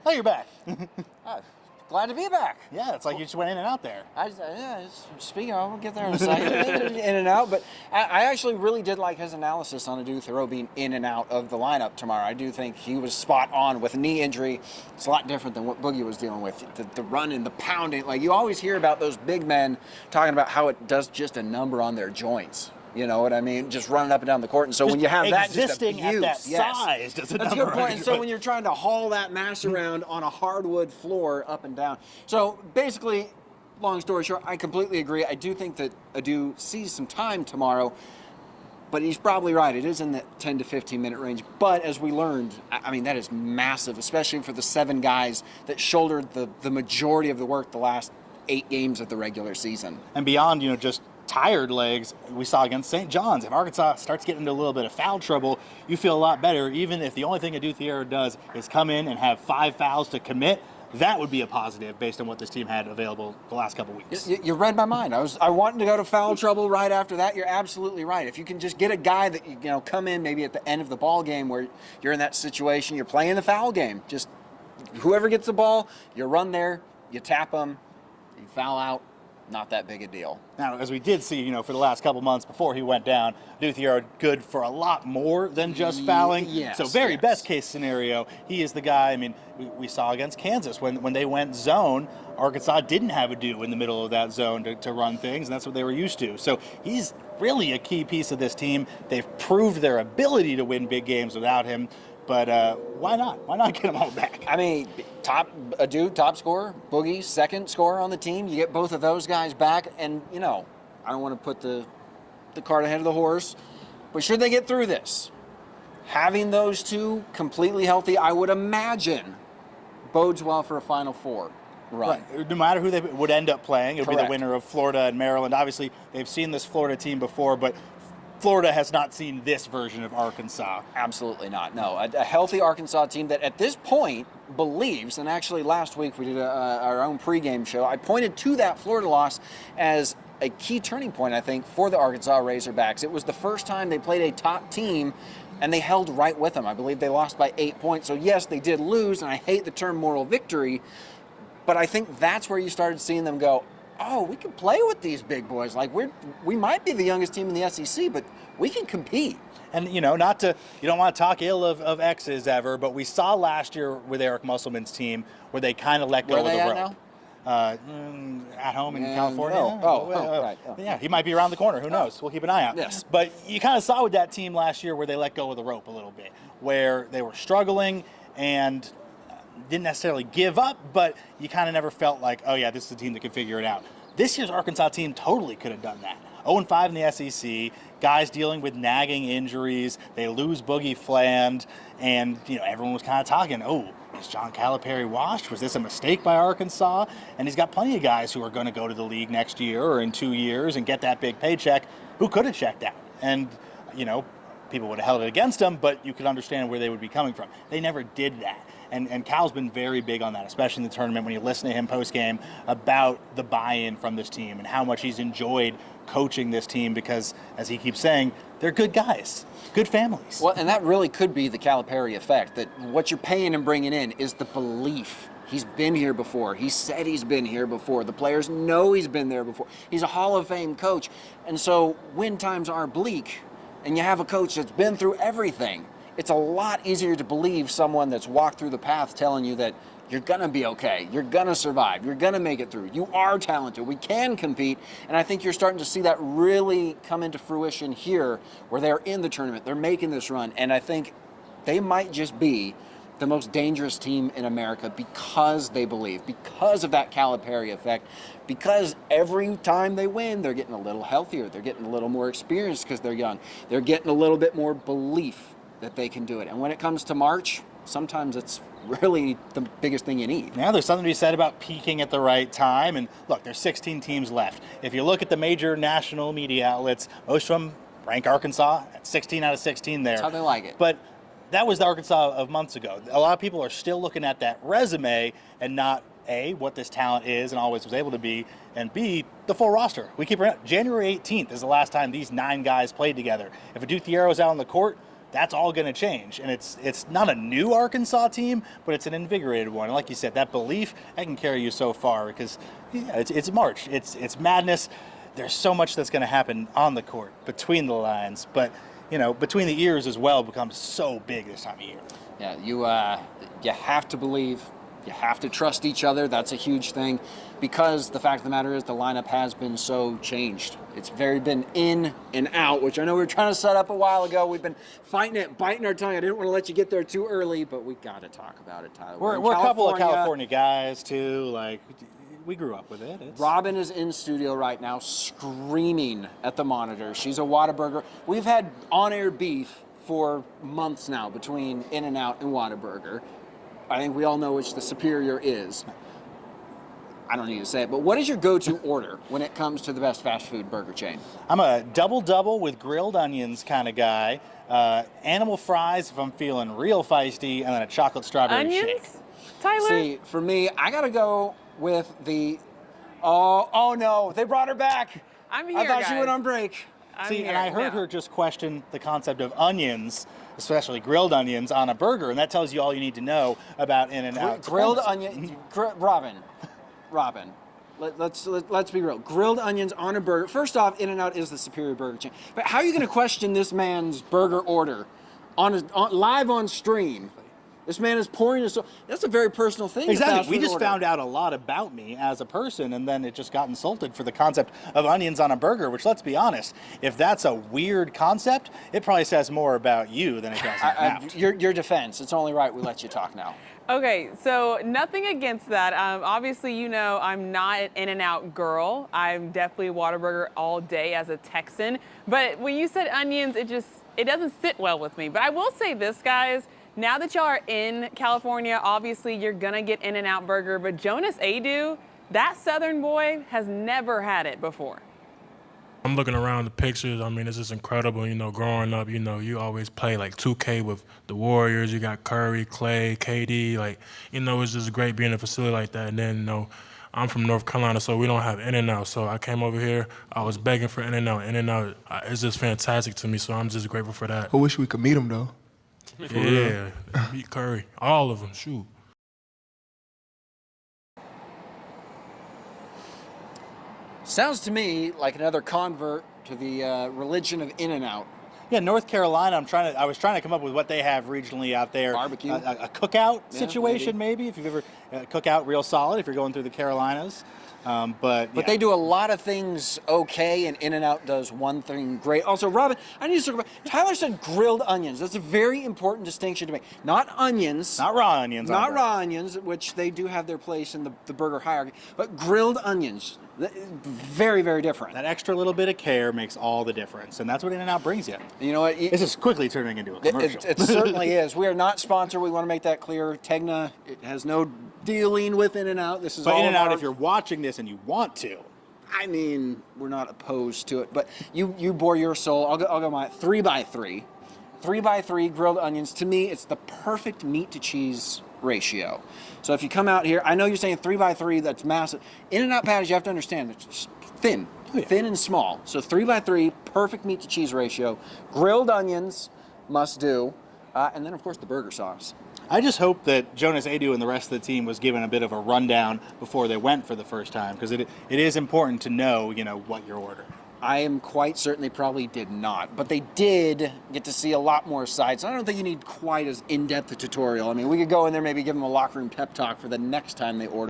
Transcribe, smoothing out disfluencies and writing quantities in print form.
Oh, you're back. Glad to be back. Yeah, it's like you just went in and out there. Speaking of, we'll get there in a second. In and out, but I actually really did like his analysis on Aidoo Thoreau being in and out of the lineup tomorrow. I do think he was spot on with a knee injury. It's a lot different than what Boogie was dealing with. The running, the pounding. Like, you always hear about those big men talking about how it does just a number on their joints. You know what I mean? Just running up and down the court. And so when you have that just abuse, at that size, that's a good point. And so when you're trying to haul that mass around on a hardwood floor up and down. So basically, long story short, I completely agree. I do think that Aidoo sees some time tomorrow, but he's probably right. It is in the 10 to 15 minute range. But as we learned, I mean, that is massive, especially for the 7 guys that shouldered the majority of the work the last 8 games of the regular season. And beyond, just tired legs, we saw against St. John's. If Arkansas starts getting into a little bit of foul trouble, you feel a lot better. Even if the only thing Aidoo Thoreau does is come in and have 5 fouls to commit, that would be a positive based on what this team had available the last couple weeks. You read my mind. I wanted to go to foul trouble right after that. You're absolutely right. If you can just get a guy that come in maybe at the end of the ball game where you're in that situation, you're playing the foul game. Just whoever gets the ball, you run there, you tap them, you foul out. Not that big a deal. Now, as we did see, for the last couple months before he went down, Aidoo Thoreau good for a lot more than just fouling. Yes, so best case scenario, he is the guy. I mean, we saw against Kansas when they went zone, Arkansas didn't have Aidoo in the middle of that zone to run things, and that's what they were used to. So he's really a key piece of this team. They've proved their ability to win big games without him. But why not? Why not get them all back? I mean, Aidoo, top scorer, Boogie, second scorer on the team. You get both of those guys back, and I don't want to put the cart ahead of the horse, but should they get through this, having those two completely healthy, I would imagine, bodes well for a Final Four run. Right. No matter who they would end up playing, it would be the winner of Florida and Maryland. Obviously, they've seen this Florida team before, but Florida has not seen this version of Arkansas. Absolutely not. No, a healthy Arkansas team that at this point believes, and actually last week we did our own pregame show, I pointed to that Florida loss as a key turning point, I think, for the Arkansas Razorbacks. It was the first time they played a top team, and they held right with them. I believe they lost by 8 points. So yes, they did lose, and I hate the term moral victory, but I think that's where you started seeing them go, oh, we can play with these big boys. Like, we might be the youngest team in the SEC, but we can compete. And, you don't want to talk ill of X's ever, but we saw last year with Eric Musselman's team where they kind of let go of the rope. At home in California. Right. Yeah, he might be around the corner. Who knows? We'll keep an eye out. Yes. But you kind of saw with that team last year where they let go of the rope a little bit, where they were struggling and didn't necessarily give up, but you kind of never felt like, oh yeah, this is a team that can figure it out. This year's Arkansas team totally could have done that. 0-5 in the SEC, guys dealing with nagging injuries, they lose Boogie Fland, and everyone was kind of talking, oh, is John Calipari washed? Was this a mistake by Arkansas? And he's got plenty of guys who are going to go to the league next year or in 2 years and get that big paycheck who could have checked out. And, people would have held it against them, but you could understand where they would be coming from. They never did that. And Cal's been very big on that, especially in the tournament when you listen to him post-game about the buy-in from this team and how much he's enjoyed coaching this team because, as he keeps saying, they're good guys, good families. Well, and that really could be the Calipari effect, that what you're paying and bringing in is the belief. He's been here before. He said he's been here before. The players know he's been there before. He's a Hall of Fame coach. And so when times are bleak and you have a coach that's been through everything, it's a lot easier to believe someone that's walked through the path telling you that you're going to be okay, you're going to survive, you're going to make it through, you are talented, we can compete. And I think you're starting to see that really come into fruition here where they're in the tournament, they're making this run. And I think they might just be the most dangerous team in America because they believe, because of that Calipari effect, because every time they win, they're getting a little healthier, they're getting a little more experienced because they're young, they're getting a little bit more belief that they can do it. And when it comes to March, sometimes it's really the biggest thing you need. Yeah, there's something to be said about peaking at the right time. And look, there's 16 teams left. If you look at the major national media outlets, most of them rank Arkansas at 16 out of 16 there. That's how they like it. But that was the Arkansas of months ago. A lot of people are still looking at that resume and not, A, what this talent is and always was able to be, and B, the full roster. We keep January 18th is the last time these 9 guys played together. If Aidoo Thoreau is out on the court, that's all going to change. And it's not a new Arkansas team, but it's an invigorated one. And like you said, that belief, that can carry you so far because it's March. It's madness. There's so much that's going to happen on the court, between the lines, but between the ears as well becomes so big this time of year. Yeah, you have to believe. You have to trust each other. That's a huge thing because the fact of the matter is the lineup has been so changed. It's been in and out, which I know we were trying to set up a while ago. We've been fighting it, biting our tongue. I didn't want to let you get there too early, but we got to talk about it, Tyler. We're a couple of California guys, too. Like, we grew up with it. Robyn is in studio right now screaming at the monitor. She's a Whataburger. We've had on-air beef for months now between In-N-Out and Whataburger. I think we all know which the superior is. I don't need to say it, but what is your go-to order when it comes to the best fast food burger chain? I'm a double with grilled onions kind of guy. Animal fries if I'm feeling real feisty, and then a chocolate strawberry shake. Onions? Tyler? See, for me, I got to go with the... Oh no, they brought her back. I'm here, I thought guys. she went on break. And I heard her just question the concept of onions, especially grilled onions, on a burger, and that tells you all you need to know about In-N-Out. Grilled onion, Robyn. Let's be real. Grilled onions on a burger. First off, In-N-Out is the superior burger chain. But how are you going to question this man's burger order live on stream? This man is pouring his soul. That's a very personal thing. Exactly. We just found out a lot about me as a person, and then it just got insulted for the concept of onions on a burger, which, let's be honest, if that's a weird concept, it probably says more about you than it does about your defense. It's only right we let you talk now. Okay, so nothing against that. Obviously, I'm not an In-N-Out girl. I'm definitely Whataburger all day as a Texan. But when you said onions, it doesn't sit well with me. But I will say this, guys. Now that y'all are in California, obviously you're gonna get In-N-Out burger, but Jonas Aidoo, that Southern boy, has never had it before. I'm looking around the pictures. I mean, it's just incredible. Growing up, you always play like 2K with the Warriors. You got Curry, Clay, KD. It's just great being in a facility like that. And then, I'm from North Carolina, so we don't have In-N-Out. So I came over here. I was begging for In-N-Out. In-N-Out is just fantastic to me, so I'm just grateful for that. I wish we could meet him, though. Yeah, beat Curry. All of them, shoot. Sounds to me like another convert to the religion of In-N-Out. Yeah, North Carolina. I was trying to come up with what they have regionally out there. Barbecue, a cookout situation, maybe. If you've ever cookout real solid, if you're going through the Carolinas. But they do a lot of things okay, and In-N-Out does one thing great. Also, Robyn, I need to talk about, Tyler said grilled onions. That's a very important distinction to make. Not onions. Not raw onions. Not raw onions, which they do have their place in the burger hierarchy, but grilled onions. Very, very different. That extra little bit of care makes all the difference, and that's what In-N-Out brings you. You know what? This is quickly turning into a commercial. It certainly is. We are not sponsored. We want to make that clear. Tegna, it has no dealing with In-N-Out. This is but all In-N-Out, if you're watching this and you want to. I mean, we're not opposed to it, but you bore your soul. I'll go my 3x3. 3x3 grilled onions. To me, it's the perfect meat to cheese ratio. So if you come out here, I know you're saying 3x3, that's massive. In-N-Out patties, you have to understand, it's thin. Thin and small. So 3x3, perfect meat to cheese ratio. Grilled onions, must do. And then, of course, the burger sauce. I just hope that Jonas Aidoo and the rest of the team was given a bit of a rundown before they went for the first time, because it is important to know, what you're ordering. I am quite certain they probably did not, but they did get to see a lot more sides. I don't think you need quite as in-depth a tutorial. I mean, we could go in there, maybe give them a locker room pep talk for the next time they order.